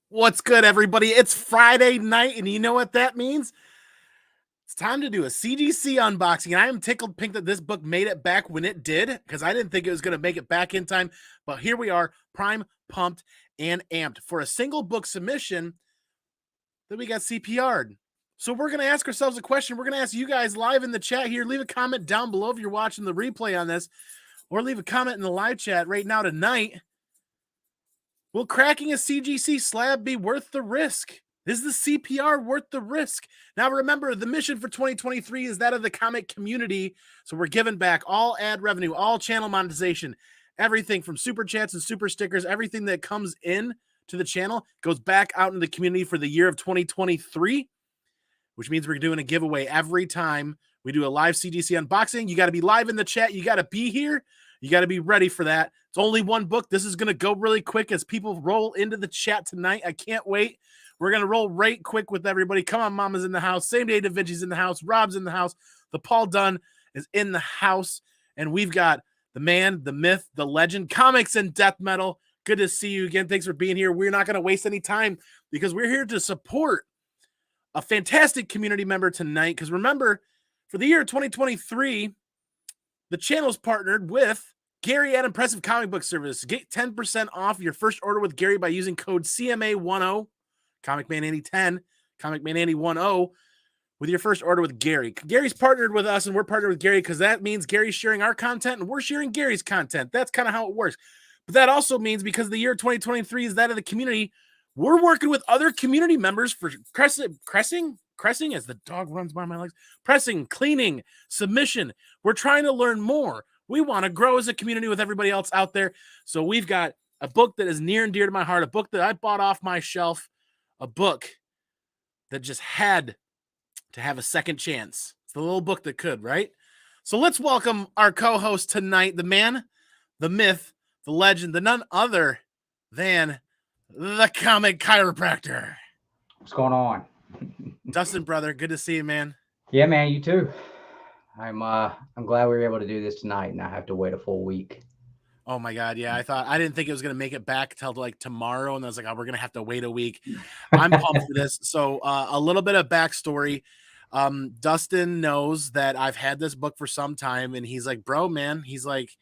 What's good, everybody? It's Friday night, and you know what that means? It's time to do a CGC unboxing, and I am tickled pink that this book made it back when it did, because I didn't think it was going to make it back in time, but here we are, prime, pumped, and amped. For a single book submission, then we got CPR'd. So we're going to ask ourselves a question. We're going to ask you guys live in the chat here. Leave a comment down below if you're watching the replay on this, or leave a comment in the live chat right now tonight. Will cracking a CGC slab be worth the risk? Is the CPR worth the risk? Now, remember, the mission for 2023 is that of the comic community. So we're giving back all ad revenue, all channel monetization, everything from super chats and super stickers, everything that comes in to the channel goes back out in the community for the year of 2023, which means we're doing a giveaway every time we do a live CGC unboxing. You got to be live in the chat. You got to be here. You got to be ready for that. It's only one book. This is going to go really quick as people roll into the chat tonight. I can't wait. We're going to roll right quick with everybody. Come on, Mama's in the house. Same Day Da Vinci's in the house. Rob's in the house. The Paul Dunn is in the house. And we've got the man, the myth, the legend, comics and death metal. Good to see you again. Thanks for being here. We're not going to waste any time because we're here to support a fantastic community member tonight. Because remember, for the year 2023, the channel's partnered with Gary at Impressive Comic Book Service. Get 10% off your first order with Gary by using code CMA10, Comic Man Andy 10, Comic Man Andy 10, with your first order with Gary. Gary's partnered with us, and we're partnered with Gary because that means Gary's sharing our content, and we're sharing Gary's content. That's kind of how it works. But that also means because the year 2023 is that of the community, we're working with other community members for cressing as the dog runs by my legs, pressing, cleaning, submission. We're trying to learn more. We want to grow as a community with everybody else out there. So we've got a book that is near and dear to my heart, a book that I bought off my shelf, a book that just had to have a second chance. It's the little book that could, right? So let's welcome our co-host tonight, the man, the myth, the legend, the none other than the comic chiropractor. What's going on? Dustin, brother, good to see you, man. Yeah, man, you too. I'm glad we were able to do this tonight and I have to wait a full week. Oh my God, yeah. I didn't think it was gonna make it back till like tomorrow, and I was like, oh, we're gonna have to wait a week. I'm pumped for this. So a little bit of backstory. Dustin knows that I've had this book for some time, and he's like, bro, man, he's like,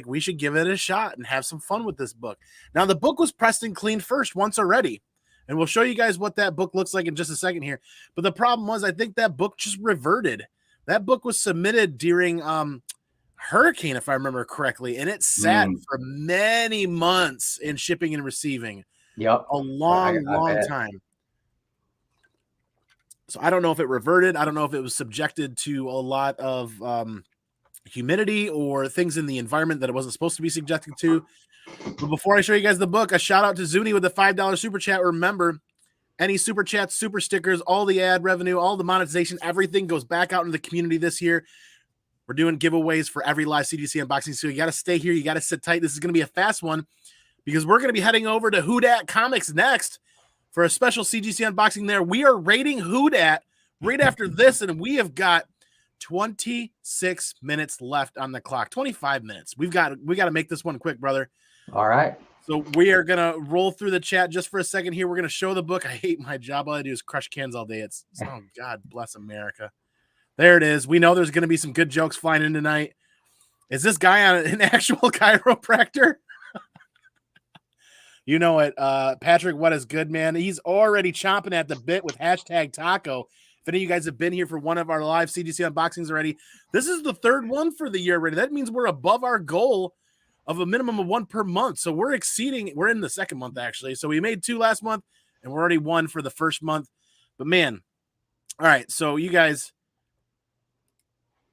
we should give it a shot and have some fun with this book. Now, the book was pressed and cleaned first once already. And we'll show you guys what that book looks like in just a second here. But the problem was, I think that book just reverted. That book was submitted during Hurricane, if I remember correctly, and it sat for many months in shipping and receiving. Yep. A long time. So I don't know if it reverted. I don't know if it was subjected to a lot of humidity or things in the environment that it wasn't supposed to be subjected to. But before I show you guys the book, a shout out to Zuni with the $5 super chat. Remember, any super chats, super stickers, all the ad revenue, all the monetization, everything goes back out into the community this year. We're doing giveaways for every live CGC unboxing. So you got to stay here. You got to sit tight. This is going to be a fast one because we're going to be heading over to Who Dat Comics next for a special CGC unboxing there. We are rating Who Dat right after this, and we have got 26 minutes left on the clock. 25 minutes. We got to make this one quick, brother. All right. So we are going to roll through the chat just for a second here. We're going to show the book. I hate my job. All I do is crush cans all day. It's oh, God bless America. There it is. We know there's going to be some good jokes flying in tonight. Is this guy on an actual chiropractor? You know it. Patrick, what is good, man? He's already chomping at the bit with hashtag taco. If any of you guys have been here for one of our live CGC unboxings already, this is the third one for the year already. That means we're above our goal of a minimum of one per month. So we're exceeding, we're in the second month actually. So we made 2 last month and we're already 1 for the first month. But man, all right. So you guys,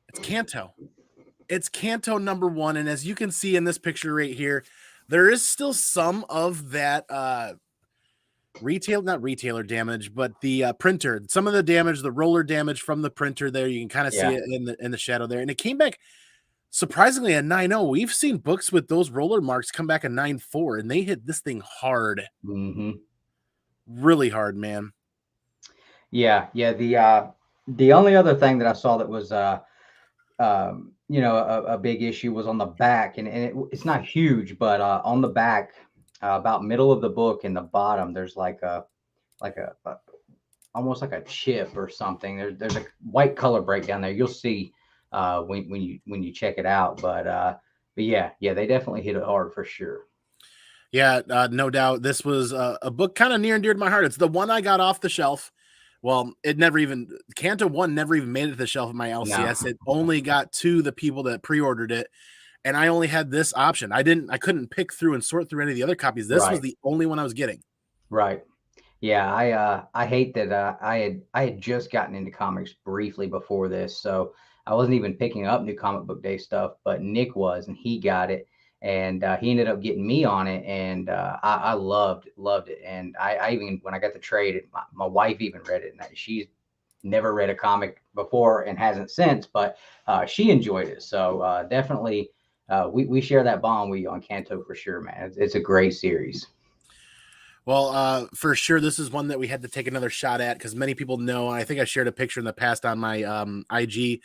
it's Kanto. It's Kanto #1. And as you can see in this picture right here, there is still some of that not retailer damage, but the printer, some of the damage, the roller damage from the printer there. You can kind of see it in the shadow there. And it came back surprisingly a 9.0. We've seen books with those roller marks come back a 9.4, and they hit this thing hard. Really hard, man. Yeah. The only other thing that I saw that was a big issue was on the back, and it's not huge, but on the back about middle of the book in the bottom, there's like a almost like a chip or something. There's a white color breakdown there. You'll see when you check it out. But yeah, they definitely hit it hard for sure. Yeah, no doubt. This was a book kind of near and dear to my heart. It's the one I got off the shelf. Well, it never even Canto 1 never even made it to the shelf of my LCS. No. It only got to the people that pre-ordered it, and I only had this option. I couldn't pick through and sort through any of the other copies. This was Right. the only one I was getting. Right. Yeah, I hate that I had just gotten into comics briefly before this, so I wasn't even picking up new comic book day stuff, but Nick was, and he got it, and he ended up getting me on it, and I loved it, and I even when I got the trade, my wife even read it, and she's never read a comic before and hasn't since, but she enjoyed it, so definitely we share that bond with you on Kanto for sure, man. It's a great series. Well, for sure, this is one that we had to take another shot at because many people know. I think I shared a picture in the past on my IG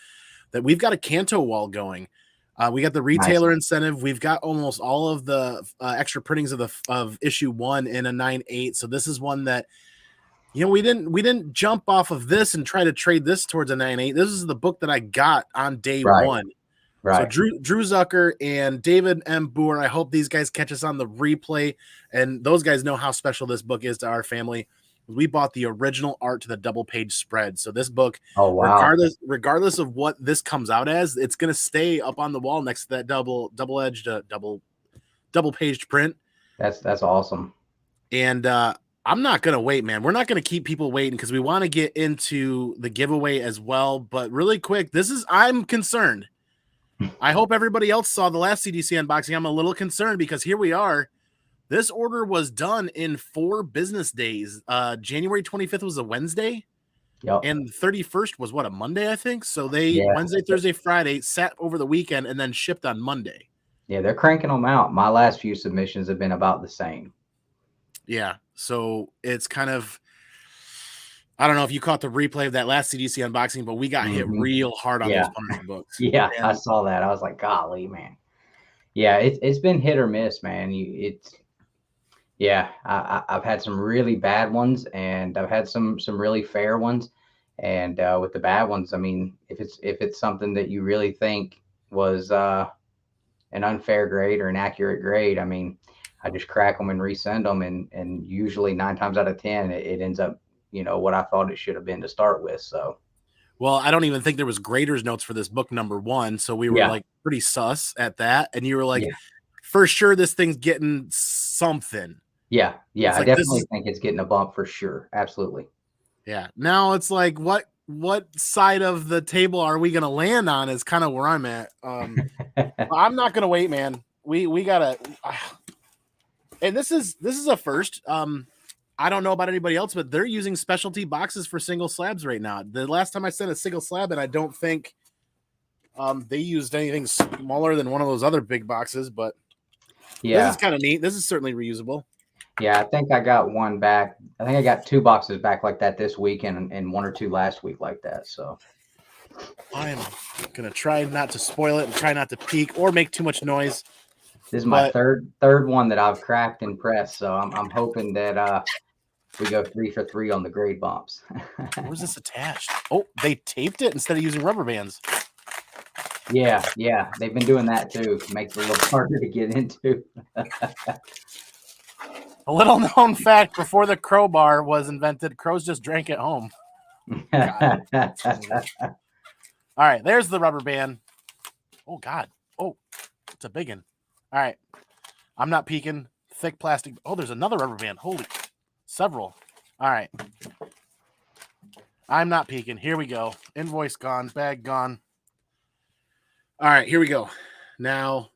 that we've got a Canto wall going. We got the retailer Nice. incentive. We've got almost all of the extra printings of issue 1 in a 9/8. So this is one that we didn't jump off of this and try to trade this towards a 9/8. This is the book that I got on day Right. one. So Right. Drew Zucker and David M. Boer, I hope these guys catch us on the replay. And those guys know how special this book is to our family. We bought the original art to the double page spread. So this book, Oh wow. regardless of what this comes out as, it's going to stay up on the wall next to that double-edged, double paged print. That's awesome. And I'm not going to wait, man. We're not going to keep people waiting because we want to get into the giveaway as well. But really quick, I'm concerned. I hope everybody else saw the last CGC unboxing. I'm a little concerned because here we are. This order was done in 4 business days. January 25th was a Wednesday. Yep. And the 31st was a Monday, I think. So they Yeah. Wednesday, Thursday, Friday sat over the weekend and then shipped on Monday. Yeah, they're cranking them out. My last few submissions have been about the same. Yeah. So it's kind of, I don't know if you caught the replay of that last CGC unboxing, but we got hit real hard on those Punisher books. Yeah, And I saw that. I was like, golly, man. Yeah, it's been hit or miss, man. I've had some really bad ones, and I've had some really fair ones. And with the bad ones, I mean, if it's something that you really think was an unfair grade or an accurate grade, I mean, I just crack them and resend them, and usually 9 times out of 10, it ends up, what I thought it should have been to start with. So, well, I don't even think there was graders notes for this book number 1, so we were like pretty sus at that, and you were like, for sure, this thing's getting something. Yeah, I definitely think it's getting a bump for sure. Absolutely. Yeah. Now it's like, what side of the table are we going to land on is kind of where I'm at. I'm not going to wait, man. We gotta, and this is a first. I don't know about anybody else, but they're using specialty boxes for single slabs right now. The last time I sent a single slab, and I don't think they used anything smaller than one of those other big boxes, but this is kind of neat. This is certainly reusable. Yeah, I think I got one back. I think I got 2 boxes back like that this week, and 1 or 2 last week like that. So I'm gonna try not to spoil it and try not to peek or make too much noise. This is my third one that I've cracked and pressed. So I'm hoping that we go 3 for 3 on the grade bumps. Where's this attached? Oh, they taped it instead of using rubber bands. Yeah, they've been doing that too. Makes it a little harder to get into. A little known fact: before the crowbar was invented, crows just drank at home. All right, there's the rubber band. Oh God! Oh, it's a big one. All right, I'm not peeking. Thick plastic. Oh, there's another rubber band. Holy, several. All right, I'm not peeking. Here we go. Invoice gone. Bag gone. All right, here we go. Now,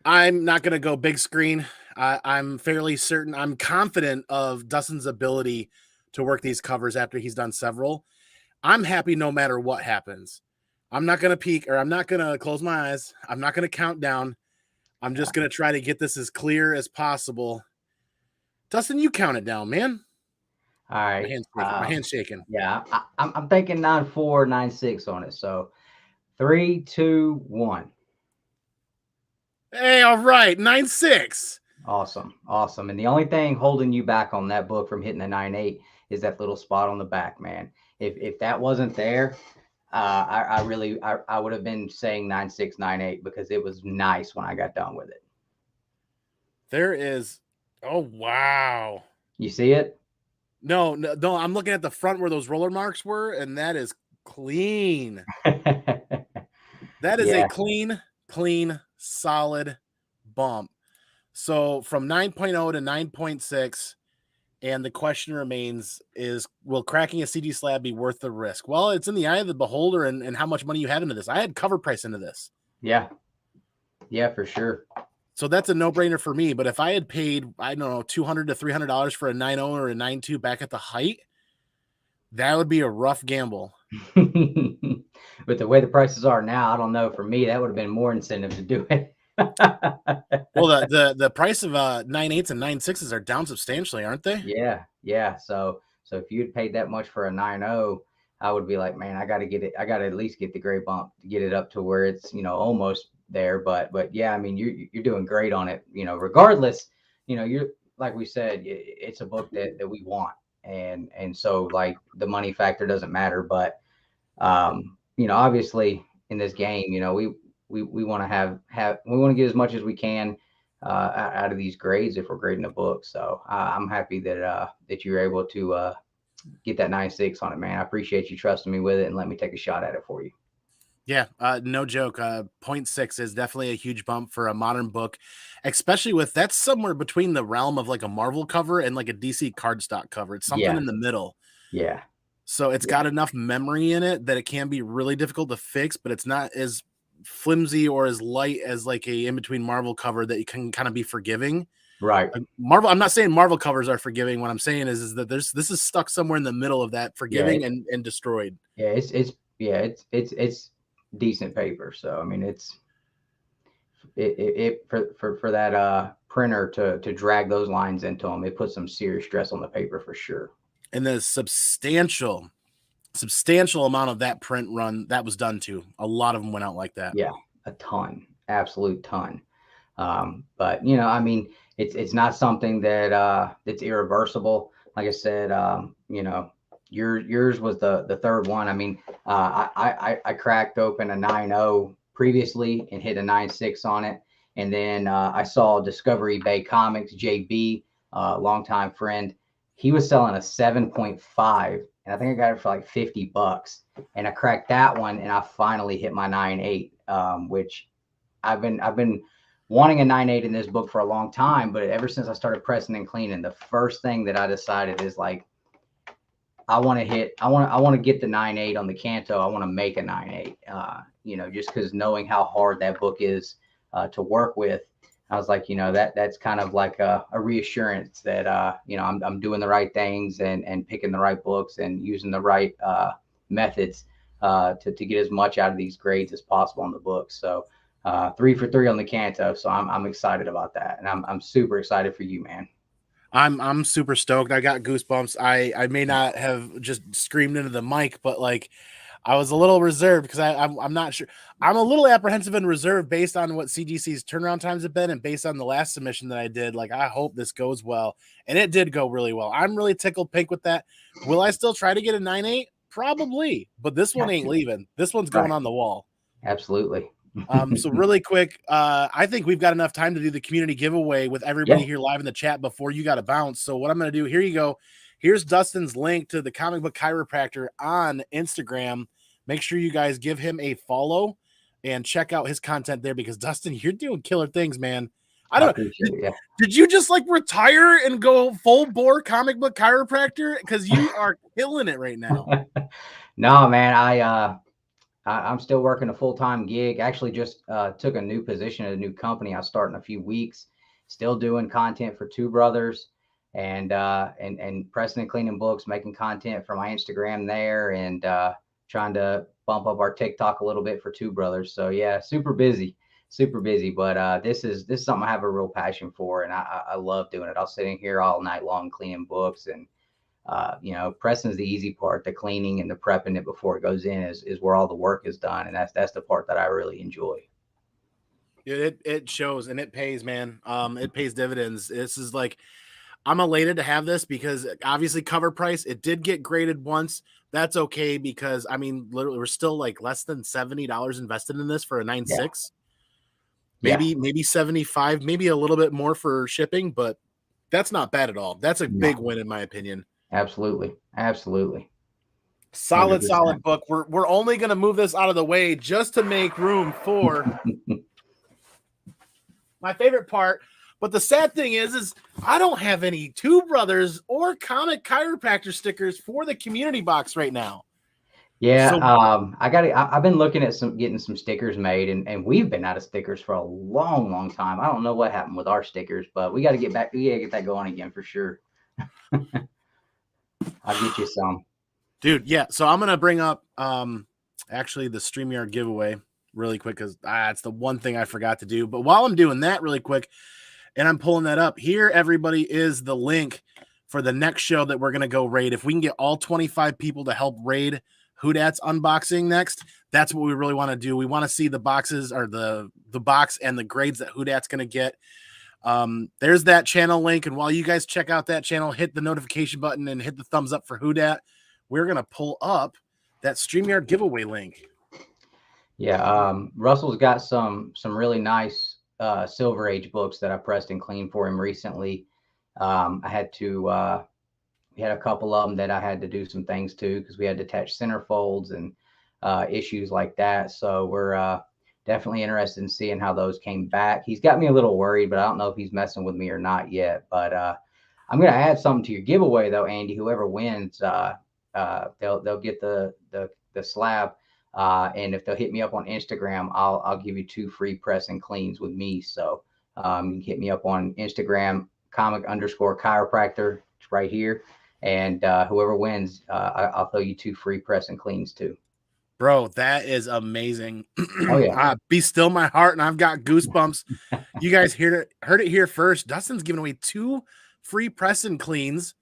I'm not gonna go big screen. I'm fairly certain. I'm confident of Dustin's ability to work these covers after he's done several. I'm happy no matter what happens. I'm not going to peek, or I'm not going to close my eyes. I'm not going to count down. I'm just going to try to get this as clear as possible. Dustin, you count it down, man. All right. My hand's shaking. Yeah, I'm thinking 9-4, 9-6 on it. So 3, 2, 1. Hey, all right. 9-6. Awesome. Awesome. And the only thing holding you back on that book from hitting the 9.8 is that little spot on the back, man. If that wasn't there, I would have been saying 9.6, 9.8 because it was nice when I got done with it. There is, oh wow. You see it? No, no, no, I'm looking at the front where those roller marks were, and that is clean. That is a Yeah. clean, solid bump. So from 9.0 to 9.6, and the question remains is, will cracking a CD slab be worth the risk? Well, it's in the eye of the beholder and how much money you have into this. I had cover price into this. Yeah. Yeah, for sure. So that's a no-brainer for me. But if I had paid, I don't know, $200 to $300 for a 9.0 or a 9.2 back at the height, that would be a rough gamble. With the way the prices are now, I don't know. For me, that would have been more incentive to do it. Well, the price of 9.8s and 9.6s are down substantially, aren't they? Yeah, yeah. So if you'd paid that much for a 9.0, I would be like, man, I got to get it. I got to at least get the gray bump to get it up to where it's, almost there. But yeah, I mean, you're doing great on it. Regardless, you're like we said, it's a book that we want, and so like the money factor doesn't matter. But obviously in this game, we want to we want to get as much as we can out of these grades if we're grading a book. So I'm happy that you're able to get that 9.6 on it, man. I appreciate you trusting me with it and let me take a shot at it for you. Yeah, no joke. 0.6 is definitely a huge bump for a modern book, especially with that's somewhere between the realm of like a Marvel cover and like a DC cardstock cover. It's something Yeah, in the middle. yeah, So it's yeah, got enough memory in it that it can be really difficult to fix, but it's not as flimsy or as light as like a in between Marvel cover that you can kind of be forgiving. right. Marvel, I'm not saying Marvel covers are forgiving. What I'm saying is that this is stuck somewhere in the middle of that Yeah, forgiving and destroyed. yeah. It's decent paper. So I mean, it for that printer to drag those lines into them, it puts some serious stress on the paper for sure. And the substantial amount of that print run that was done to. A lot of them went out like that. Yeah, a ton, absolute ton. But I mean, it's not something that's irreversible. Like I said, yours was the third one. I mean, I cracked open a 9.0 previously and hit a 9.6 on it, and then I saw Discovery Bay Comics JB, longtime friend. He was selling a 7.5, and I think I got it for like $50. And I cracked that one, and I finally hit my 9.8, which I've been wanting a 9.8 in this book for a long time, but ever since I started pressing and cleaning, the first thing that I decided is like, I want to get the 9.8 on the Canto. I want to make a 9.8, just because knowing how hard that book is to work with, I was like, that's kind of like a reassurance that, I'm doing the right things and picking the right books and using the right methods to get as much out of these grades as possible on the book. So 3 for 3 on the Canto. So I'm excited about that. And I'm super excited for you, man. I'm super stoked. I got goosebumps. I may not have just screamed into the mic, but like I was a little reserved because I'm not sure. I'm a little apprehensive and reserved based on what CGC's turnaround times have been and based on the last submission that I did. Like I hope this goes well, and it did go really well. I'm really tickled pink with that. Will I still try to get a 9.8? Probably, but this one ain't leaving. This one's going Right. on the wall. Absolutely. So really quick, I think we've got enough time to do the community giveaway with Yeah. everybody here live in the chat before you got to bounce. So what I'm going to do, here you go. Here's Dustin's link to the comic book chiropractor on Instagram. Make sure you guys give him a follow and check out his content there because Dustin, you're doing killer things, man. I I don't know. appreciate it. Yeah. Did you just like retire and go full bore comic book chiropractor? Because you are killing it right now. No, man, I'm still working a full-time gig. Actually, just took a new position at a new company. I start in a few weeks. Still doing content for Two Brothers, and pressing and cleaning books, making content for my Instagram there, and trying to bump up our TikTok a little bit for Two Brothers. So yeah, super busy, super busy. But this is something I have a real passion for, and I love doing it. I'll sit in here all night long cleaning books, and pressing is the easy part. The cleaning and the prepping it before it goes in is where all the work is done, and that's the part that I really enjoy. It shows and it pays, man. It pays dividends. This is like, I'm elated to have this because obviously cover price, it did get graded once. That's okay because I mean, literally, we're still like less than $70 invested in this for a Yeah. 9.6. Yeah. Maybe 75, maybe a little bit more for shipping, but that's not bad at all. That's a big No. win in my opinion. Absolutely. Absolutely. Solid 100%. book. We're only gonna move this out of the way just to make room for my favorite part. But the sad thing is I don't have any Two Brothers or Comic Chiropractor stickers for the community box right now. Yeah, So I've been looking at getting some stickers made, and we've been out of stickers for a long, long time. I don't know what happened with our stickers, but we got to get back. We got to get that going again for sure. I'll get you some. dude, yeah. So I'm gonna bring up actually the StreamYard giveaway really quick because it's the one thing I forgot to do. But while I'm doing that really quick, and I'm pulling that up here, everybody, is the link for the next show that we're gonna go raid. If we can get all 25 people to help raid Whodats unboxing next, that's what we really want to do. We want to see the boxes or the box and the grades that Whodats gonna get. There's that channel link, and while you guys check out that channel, hit the notification button and hit the thumbs up for Whodat. We're gonna pull up that StreamYard giveaway link. Yeah, Russell's got some really nice Silver Age books that I pressed and cleaned for him recently. I had to we had a couple of them that I had to do some things to because we had to attach centerfolds and issues like that. So we're definitely interested in seeing how those came back. He's got me a little worried, but I don't know if he's messing with me or not yet. But I'm going to add something to your giveaway though, Andy. Whoever wins, they'll get the slab. And if they'll hit me up on Instagram, I'll give you 2 free press and cleans with me. So you can hit me up on Instagram, comic_chiropractor. It's right here. And whoever wins, I'll throw you 2 free press and cleans too. Bro, that is amazing. Oh yeah. Be still my heart, and I've got goosebumps. You guys heard it here first. Dustin's giving away 2 free press and cleans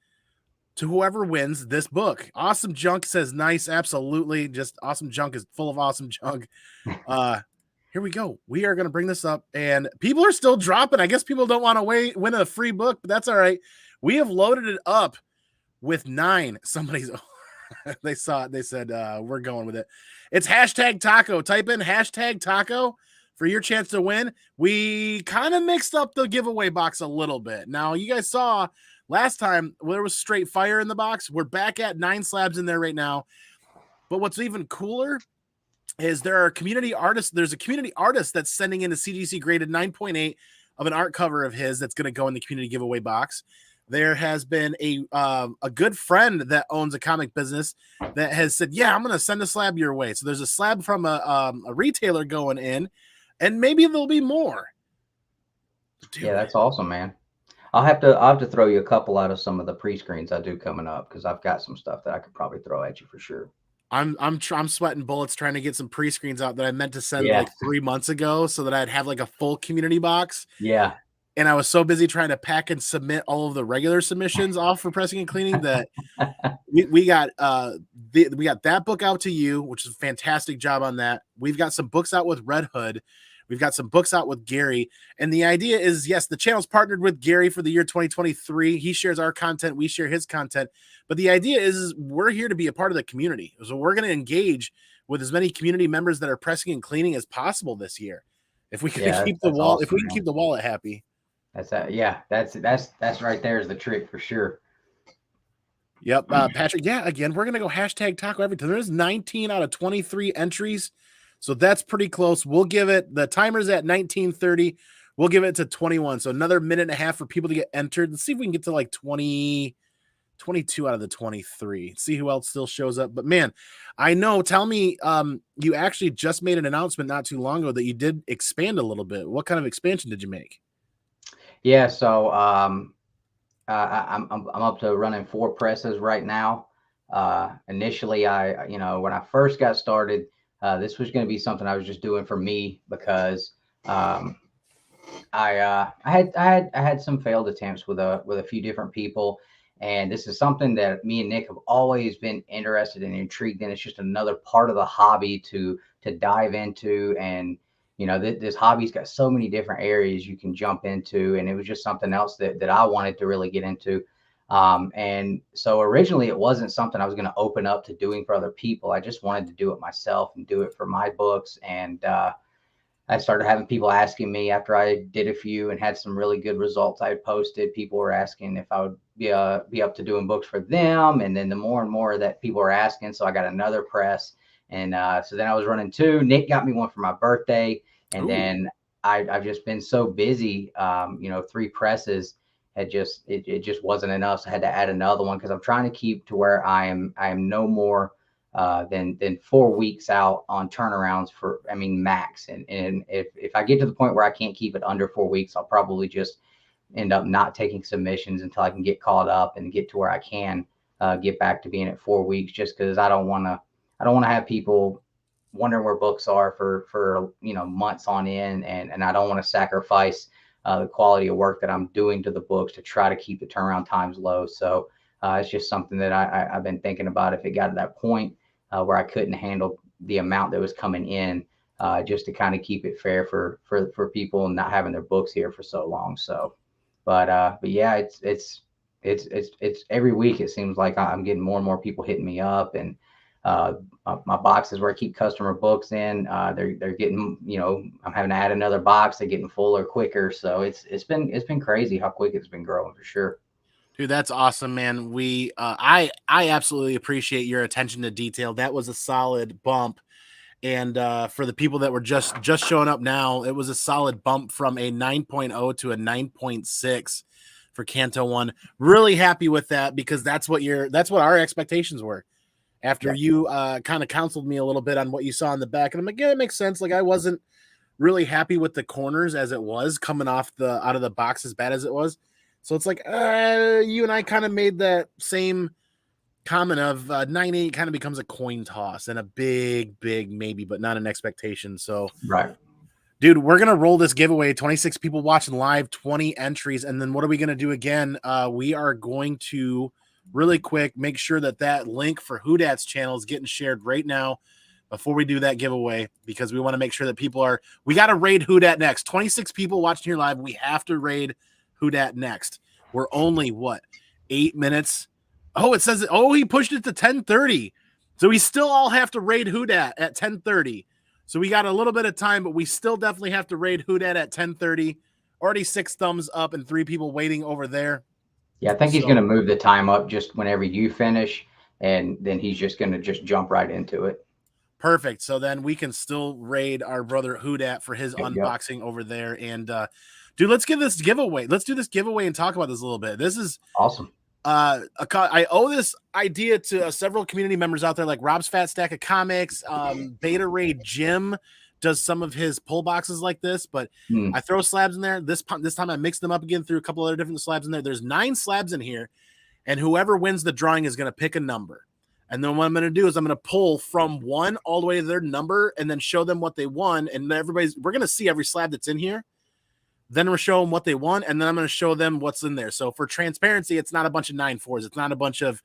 to whoever wins this book. Awesome Junk says nice, absolutely. Just Awesome Junk is full of awesome junk. Here we go. We are going to bring this up, and people are still dropping. I guess people don't want to win a free book, but that's all right. We have loaded it up with 9. Somebody's they saw it. They said we're going with it. It's hashtag taco. Type in hashtag taco for your chance to win. We kind of mixed up the giveaway box a little bit. Now you guys saw last time there was straight fire in the box. We're back at 9 slabs in there right now. But what's even cooler is there are community artists. There's a community artist that's sending in a CGC graded 9.8 of an art cover of his that's going to go in the community giveaway box. There has been a good friend that owns a comic business that has said, yeah, I'm going to send a slab your way. So there's a slab from a retailer going in, and maybe there'll be more. Dude. Yeah, that's awesome, man. I'll have to throw you a couple out of some of the pre-screens I do coming up because I've got some stuff that I could probably throw at you for sure. I'm sweating bullets trying to get some pre-screens out that I meant to send like 3 months ago so that I'd have like a full community box. Yeah. And I was so busy trying to pack and submit all of the regular submissions off for pressing and cleaning that we got that book out to you, which is a fantastic job on that. We've got some books out with Red Hood. We've got some books out with Gary. And the idea is, yes, the channel's partnered with Gary for the year 2023. He shares our content. We share his content. But the idea is we're here to be a part of the community. So we're going to engage with as many community members that are pressing and cleaning as possible this year. If we can keep the wall, awesome, if we can keep the wallet happy. That's right there is the trick for sure. Yep. Patrick, yeah, again, we're going to go hashtag taco every time. There's 19 out of 23 entries. So that's pretty close. We'll give it, the timer's at 19:30. We'll give it to 21. So another minute and a half for people to get entered. Let's see if we can get to like 22 out of the 23. See who else still shows up. But man, I know, tell me, you actually just made an announcement not too long ago that you did expand a little bit. What kind of expansion did you make? Yeah, so I'm up to running 4 presses right now. Initially, when I first got started, this was going to be something I was just doing for me because I had some failed attempts with a few different people, and this is something that me and Nick have always been interested and intrigued in. It's just another part of the hobby to dive into and you know, this hobby's got so many different areas you can jump into, and it was just something else that I wanted to really get into. And so originally it wasn't something I was going to open up to doing for other people. I just wanted to do it myself and do it for my books. And I started having people asking me after I did a few and had some really good results I posted. People were asking if I would be up to doing books for them. And then the more and more that people were asking, so I got another press. And so then I was running two. Nick got me one for my birthday. And Ooh. then I've just been so busy. You know, three presses had just, it just wasn't enough. So I had to add another one because I'm trying to keep to where I am no more than 4 weeks out on turnarounds for, I mean, max. And if I get to the point where I can't keep it under 4 weeks, I'll probably just end up not taking submissions until I can get caught up and get to where I can get back to being at 4 weeks, just because I don't want to have people wondering where books are for you know, months on end, and I don't want to sacrifice the quality of work that I'm doing to the books to try to keep the turnaround times low. So it's just something that I've been thinking about. If it got to that point where I couldn't handle the amount that was coming in, just to kind of keep it fair for people not having their books here for so long. So, but yeah, it's every week it seems like I'm getting more and more people hitting me up, and my boxes where I keep customer books in, they're getting, you know, I'm having to add another box. They're getting fuller quicker. So it's been crazy how quick it's been growing for sure. Dude, that's awesome, man. I absolutely appreciate your attention to detail. That was a solid bump. And for the people that were just showing up now, it was a solid bump from a 9.0 to a 9.6 for Canto 1. Really happy with that, because that's what our expectations were. After Yeah. you kind of counseled me a little bit on what you saw in the back, and I'm like, yeah, it makes sense. Like, I wasn't really happy with the corners as it was coming out of the box as bad as it was. So it's like, you and I kind of made that same comment of 9.8 kind of becomes a coin toss and a big maybe, but not an expectation. So, Right. dude, we're gonna roll this giveaway. 26 people watching live, 20 entries, and then what are we gonna do again? We are going to really quick make sure that link for Houdat's channel is getting shared right now before we do that giveaway, because we want to make sure that we got to raid Houdat next. 26 people watching here live. We have to raid Houdat next. We're only 8 minutes. Oh, it says he pushed it to 10:30. So we still all have to raid Houdat at 10:30. So we got a little bit of time, but we still definitely have to raid Houdat at 10:30. Already 6 thumbs up and 3 people waiting over there. Yeah, I think he's So going to move the time up just whenever you finish, and then he's just going to just jump right into it. perfect. So then we can still raid our brother Houdat for his Yep. unboxing over there. And dude, let's give this giveaway. Let's do this giveaway and talk about this a little bit. This is Awesome. I owe this idea to several community members out there, like Rob's Fat Stack of Comics. Beta Ray Jim does some of his pull boxes like this, but I throw slabs in there. This time I mixed them up again, through a couple other different slabs in there. There's 9 slabs in here, and whoever wins the drawing is going to pick a number. And then what I'm going to do is I'm going to pull from 1 all the way to their number, and then show them what they won. And we're going to see every slab that's in here. Then we'll show them what they won, and then I'm going to show them what's in there. So for transparency, it's not a bunch of 9.4s. It's not a bunch of,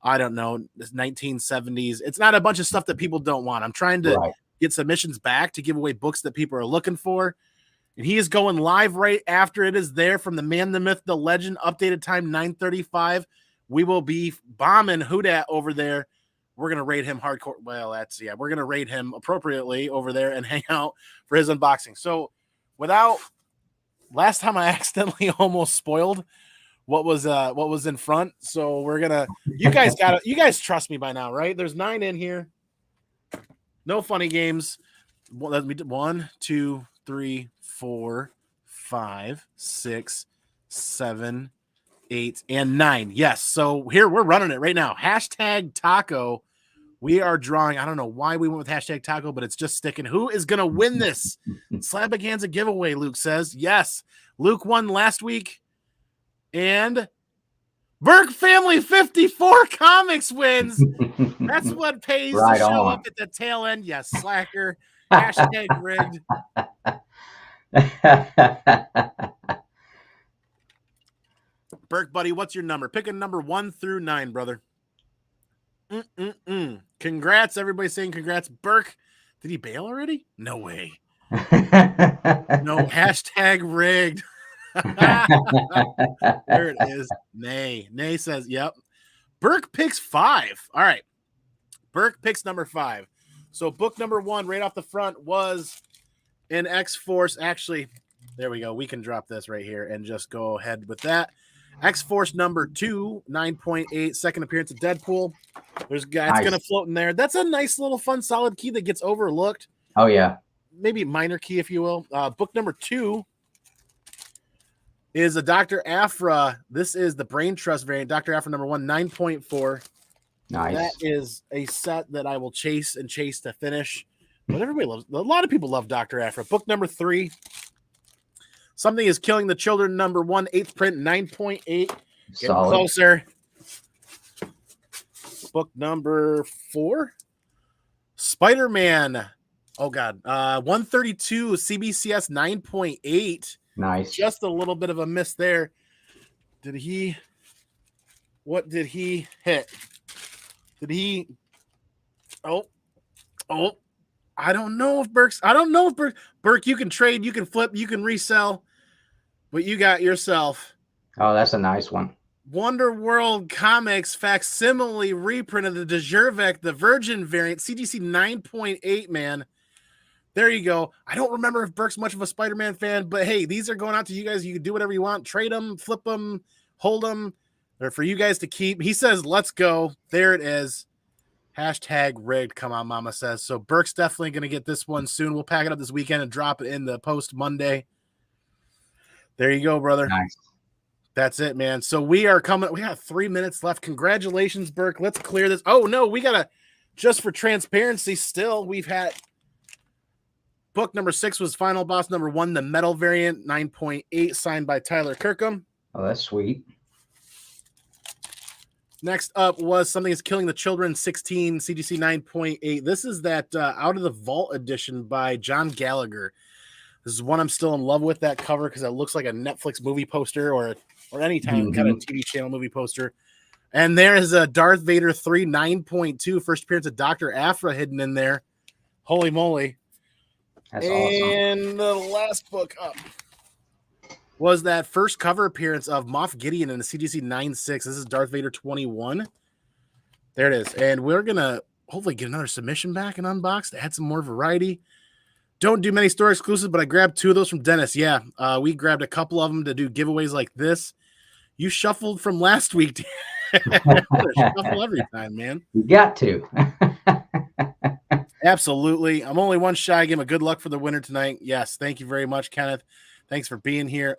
I don't know, 1970s. It's not a bunch of stuff that people don't want. I'm trying to get submissions back to give away books that people are looking for. And he is going live right after it is there from the man, the myth, the legend, updated time 9:35. We will be bombing Houdat over there. We're going to raid him hardcore. Well, we're going to raid him appropriately over there and hang out for his unboxing. So last time I accidentally almost spoiled what was in front. So we're gonna, you guys trust me by now, right? There's 9 in here. No funny games. Let me do 1, 2, 3, 4, 5, 6, 7, 8, and 9. Yes. So here we're running it right now. Hashtag taco. We are drawing. I don't know why we went with hashtag taco, but it's just sticking. Who is going to win this Slabaganza giveaway? Luke says yes. Luke won last week. And Burke Family 54 Comics wins. That's what pays to show up at the tail end. Yes, slacker. Hashtag rigged. Burke, buddy, what's your number? Pick a number 1 through 9, brother. Congrats. Everybody's saying congrats. Burke, did he bail already? No way. No, hashtag rigged. There it is. Nay. Nay says, yep. Burke picks 5. All right. Burke picks number 5. So book number 1 right off the front was in X-Force. Actually, there we go. We can drop this right here and just go ahead with that. X-Force number 2, 9.8, second appearance of Deadpool. There's guys Nice. going to float in there. That's a nice little fun solid key that gets overlooked. Oh yeah. Maybe minor key, if you will. Book number 2 is a Dr. Aphra. This is the Brain Trust variant. Dr. Aphra number 1, 9.4. Nice. That is a set that I will chase to finish. But everybody loves. A lot of people love Dr. Aphra. Book number 3. Something is Killing the Children number 1, 8th print, 9.8. Getting Solid. closer. Book number 4. Spider-Man. Oh God. 132 CBCS 9.8. Nice. Just a little bit of a miss there. What did he hit? Did he? Oh, I don't know if Burke, you can trade, you can flip, you can resell, but you got yourself. Oh, that's a nice one. Wonder World Comics facsimile reprint of the Dejurvec, the Virgin variant, CGC 9.8, man. There you go. I don't remember if Burke's much of a Spider-Man fan, but hey, these are going out to you guys. You can do whatever you want. Trade them, flip them, hold them. They're for you guys to keep. He says, let's go. There it is. Hashtag rigged. Come on, mama says. So Burke's definitely going to get this one soon. We'll pack it up this weekend and drop it in the post Monday. There you go, brother. Nice. That's it, man. So we are coming. We got 3 minutes left. Congratulations, Burke. Let's clear this. Oh, no, we got to, just for transparency, still, we've had book number 6 was Final Boss number 1, the metal variant, 9.8, signed by Tyler Kirkham. Oh, that's sweet. Next up was Something is Killing the Children, 16, CGC 9.8. This is that Out of the Vault edition by John Gallagher. This is one I'm still in love with, that cover, because it looks like a Netflix movie poster or any kind of TV channel movie poster. And there is a Darth Vader 3, 9.2, first appearance of Dr. Aphra hidden in there. Holy moly. That's awesome. And the last book up was that first cover appearance of Moff Gideon in the CGC 9.6. This is Darth Vader 21. There it is. And we're going to hopefully get another submission back and unbox to add some more variety. Don't do many store exclusives, but I grabbed 2 of those from Dennis. Yeah, we grabbed a couple of them to do giveaways like this. You shuffled from last week. Shuffle every time, man. You got to. Absolutely. I'm only one shy. Give him a good luck for the winner tonight. Yes, thank you very much, Kenneth. Thanks for being here.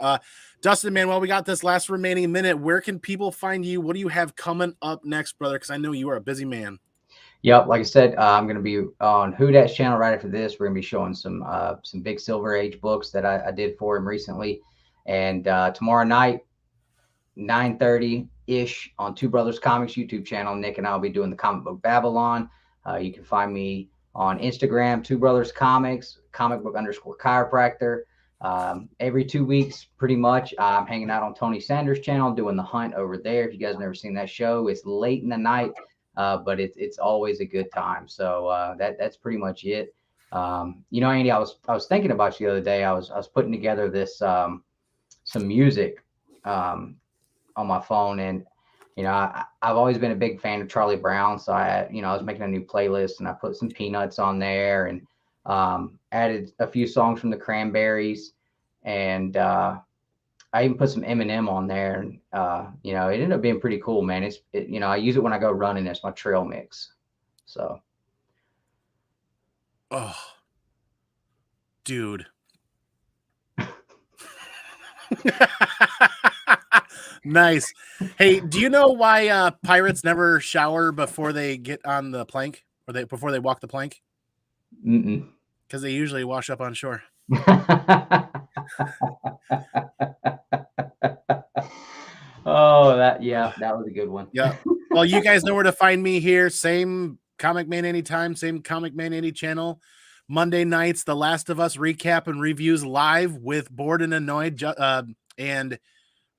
Dustin, man, while we got this last remaining minute, where can people find you? What do you have coming up next, brother? Because I know you are a busy man. Yep, like I said, I'm going to be on Who Dat's channel right after this. We're going to be showing some big Silver Age books that I did for him recently. And tomorrow night, 9:30-ish on Two Brothers Comics YouTube channel, Nick and I will be doing the Comic Book Babylon. You can find me on Instagram, Two Brothers Comics, _chiropractor. Every 2 weeks, pretty much, I'm hanging out on Tony Sanders' channel doing The Hunt over there. If you guys have never seen that show, it's late in the night, but it's always a good time. So that's pretty much it. Andy, I was thinking about you the other day. I was putting together this some music on my phone, and I've always been a big fan of Charlie Brown, so I was making a new playlist, and I put some Peanuts on there, and added a few songs from the Cranberries, and I even put some Eminem on there, and it ended up being pretty cool, man. I use it when I go running as my trail mix. So, oh, dude. Nice. Hey, do you know why pirates never shower before they get on the plank, or before they walk the plank? Because they usually wash up on shore. Oh, that was a good one. Yeah. Well, you guys know where to find me here. Same Comic Man Anytime, same Comic Man Any channel. Monday nights, The Last of Us recap and reviews live with Bored and Annoyed. And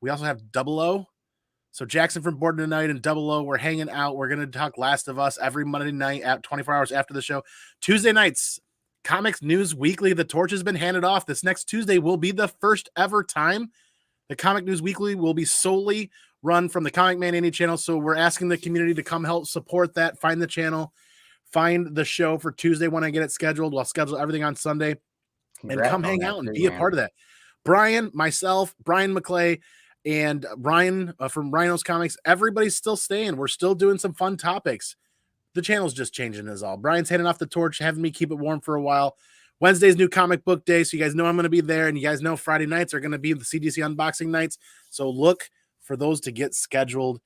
we also have Double O. So Jackson from Bored and Annoyed and Double O, we're hanging out. We're going to talk Last of Us every Monday night at 24 hours after the show. Tuesday nights, Comics News Weekly. The torch has been handed off. This next Tuesday will be the first ever time the Comic News Weekly will be solely run from the Comic Man Indie channel. So we're asking the community to come help support that. Find the channel, find the show for Tuesday when I get it scheduled. We'll schedule everything on Sunday. Congrats and come hang out and be a part of that. Brian, myself, Brian McClay, and Brian from Rhino's Comics, everybody's still staying. We're still doing some fun topics. The channel's just changing is all. Brian's handing off the torch, having me keep it warm for a while. Wednesday's new comic book day, so you guys know I'm going to be there, and you guys know Friday nights are going to be the CGC unboxing nights, so look for those to get scheduled.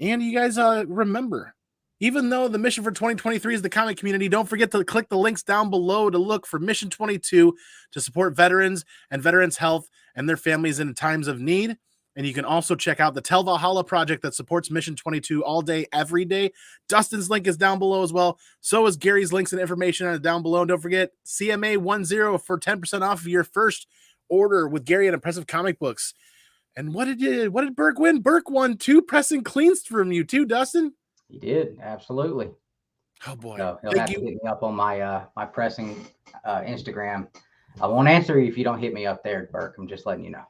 And you guys remember, even though the mission for 2023 is the comic community, don't forget to click the links down below to look for Mission 22 to support veterans and veterans' health and their families in times of need. And you can also check out the Till Valhalla Project that supports Mission 22 all day, every day. Dustin's link is down below as well. So is Gary's links and information down below. And don't forget CMA10 for 10% off of your first order with Gary and Impressive Comic Books. And what did Burke win? Burke won 2 pressing cleans from you too, Dustin. He did, absolutely. Oh boy, so he'll have to hit me up on my my pressing Instagram. I won't answer you if you don't hit me up there, Burke. I'm just letting you know.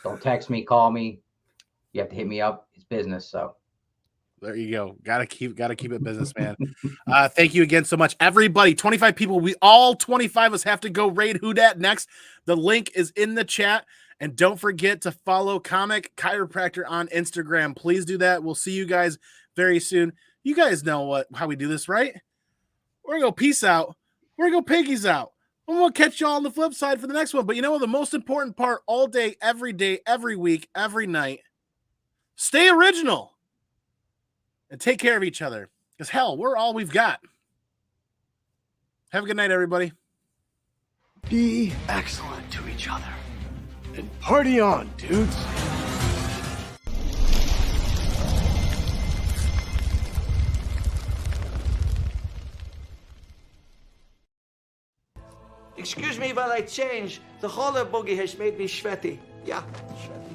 Don't text me, call me. You have to hit me up. It's business. So there you go. Gotta keep it business, man. Thank you again so much, everybody. 25 people. We all 25 of us have to go raid Who Dat next. The link is in the chat. And don't forget to follow Comic Chiropractor on Instagram. Please do that. We'll see you guys very soon. You guys know how we do this, right? We're gonna go peace out. We're gonna go piggies out. And we'll catch y'all on the flip side for the next one. But you know what? The most important part all day, every week, every night, stay original and take care of each other. Because hell, we're all we've got. Have a good night, everybody. Be excellent to each other. And party on, dudes. Excuse me while I change. The roller boogie has made me sweaty. Yeah, sweaty.